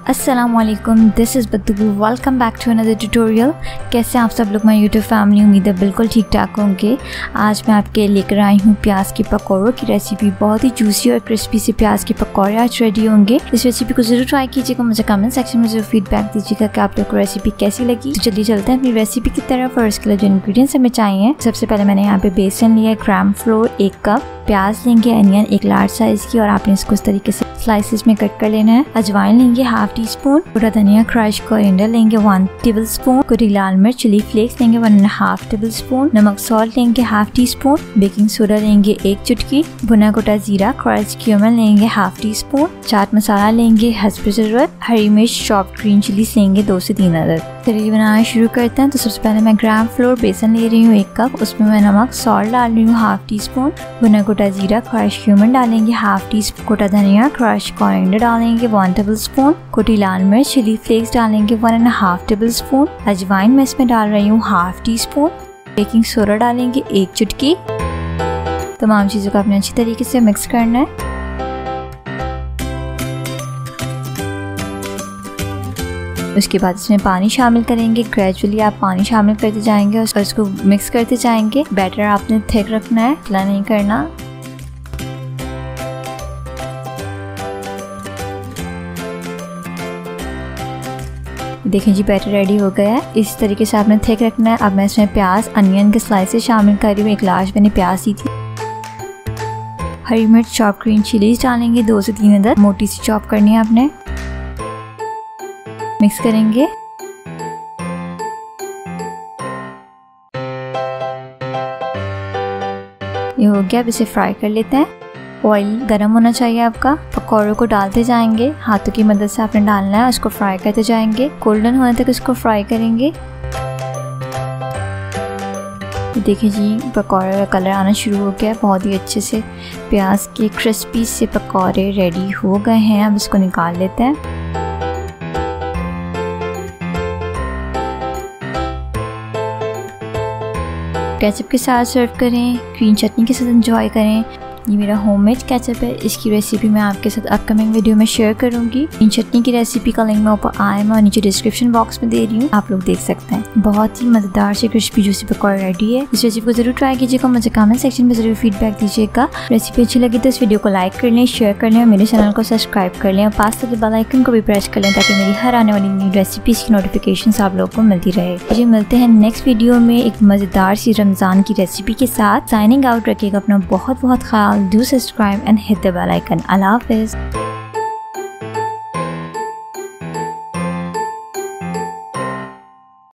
अस्सलामुअलैकुम, this is Baddu. Welcome back to another tutorial. कैसे आप सब लोग माई यूट्यूब फैमिली, उम्मीद है बिल्कुल ठीक ठाक होंगे। आज मैं आपके लेकर आई हूँ प्याज के पकौड़ों की रेसिपी। बहुत ही जूसी और क्रिस्पी से प्याज के पकौड़े आज रेडी होंगे। इस रेसिपी को ज़रूर ट्राई कीजिएगा, मुझे कमेंट सेक्शन में ज़रूर फीडबैक दीजिएगा कि आप लोग को रेसिपी कैसी लगी। तो जल्दी चलते हैं अपनी रेसिपी की तरफ। और इसके लिए जो इंग्रीडियंट्स हमें चाहिए, सबसे पहले मैंने यहाँ पे बेसन लिया है, ग्राम फ्लोर 1 कप, प्याज लेंगे अनियन 1 लार्ज साइज की और आपने इसको इस तरीके से स्लाइसेस में कट कर लेना है। अजवाइन लेंगे ½ टीस्पून, पूरा धनिया क्रश, कोरिएंडर लेंगे 1 टेबलस्पून, कुटी लाल मिर्च चिली फ्लेक्स लेंगे 1½ टेबलस्पून, नमक सॉल्ट लेंगे ½ टीस्पून, बेकिंग सोडा लेंगे 1 चुटकी, भुना कुटा जीरा क्रश क्यूमिन लेंगे ½ टीस्पून, चाट मसाला लेंगे हस्ब ज़रूरत, हरी मिर्च चॉप्ड ग्रीन चिलीज लेंगे 2 से 3 अदद। चलिए बनाना शुरू करते हैं। तो सबसे पहले मैं ग्राम फ्लोर बेसन ले रही हूँ 1 कप, उसमें मैं नमक सॉल्ट डाल रही हूँ ½ टीस्पून, भुना कुटा जीरा क्रश क्यूमिन डालेंगे ½ टीस्पून, कुटा धनिया क्रश कोरिएंडर डालेंगे 1 टेबलस्पून, कुटी लाल मिर्च चिली फ्लेक्स डालेंगे 1½ टेबलस्पून, अजवाइन मैं इसमें डाल रही हूँ ½ टीस्पून, बेकिंग सोडा डालेंगे 1 चुटकी। तमाम चीज़ों को आपने अच्छी तरीके से मिक्स करना है। उसके बाद इसमें पानी शामिल करेंगे। ग्रेजुअली आप पानी शामिल करते जाएंगे और इसको मिक्स करते जाएंगे। बैटर आपने थिक रखना है, ढीला नहीं करना। देखें जी, बैटर रेडी हो गया है। इस तरीके से आपने थिक रखना है। अब मैं इसमें प्याज अनियन के स्लाइसेस शामिल कर रही हूँ। 1 लार्ज मैंने प्याज दी थी। हरी मिर्च चॉप ग्रीन चिलीज डालेंगे 2 से 3 अदद, मोटी सी चॉप करनी है आपने। मिक्स करेंगे। ये हो गया, अब इसे फ्राई कर लेते हैं। ऑयल गरम होना चाहिए आपका। पकौड़ों को डालते जाएंगे, हाथों की मदद से आपने डालना है। उसको फ्राई करते जाएंगे, गोल्डन होने तक इसको फ्राई करेंगे। देखिए जी, पकौड़े का कलर आना शुरू हो गया है। बहुत ही अच्छे से प्याज के क्रिस्पी से पकौड़े रेडी हो गए हैं। अब इसको निकाल लेते हैं। केचप के साथ सर्व करें, ग्रीन चटनी के साथ एंजॉय करें। ये मेरा होममेड केचप है। इसकी रेसिपी मैं आपके साथ अपकमिंग वीडियो में शेयर करूंगी। इन चटनी की रेसिपी का लिंक मैं ऊपर आई में और नीचे डिस्क्रिप्शन बॉक्स में दे रही हूँ, आप लोग देख सकते हैं। बहुत ही मजेदार से क्रिस्पी जूसी पकौड़े रेडी है। इस रेसिपी को जरूर ट्राई कीजिएगा, मुझे कमेंट सेक्शन में जरूर फीडबैक दीजिएगा। रेसिपी अच्छी लगी तो इस वीडियो को लाइक कर लें, शेयर कर लें और मेरे चैनल को सब्सक्राइब कर लें और पास के बेल आइकन को भी प्रेस कर लें ताकि मेरी हर आने वाली न्यू रेसिपीज की नोटिफिकेशन आप लोगों को मिलती रहे। मुझे मिलते हैं नेक्स्ट वीडियो में एक मजेदार सी रमजान की रेसिपी के साथ। साइनिंग आउट, रखिएगा अपना बहुत ख्याल। Do subscribe and hit the bell icon. Allah Hafiz.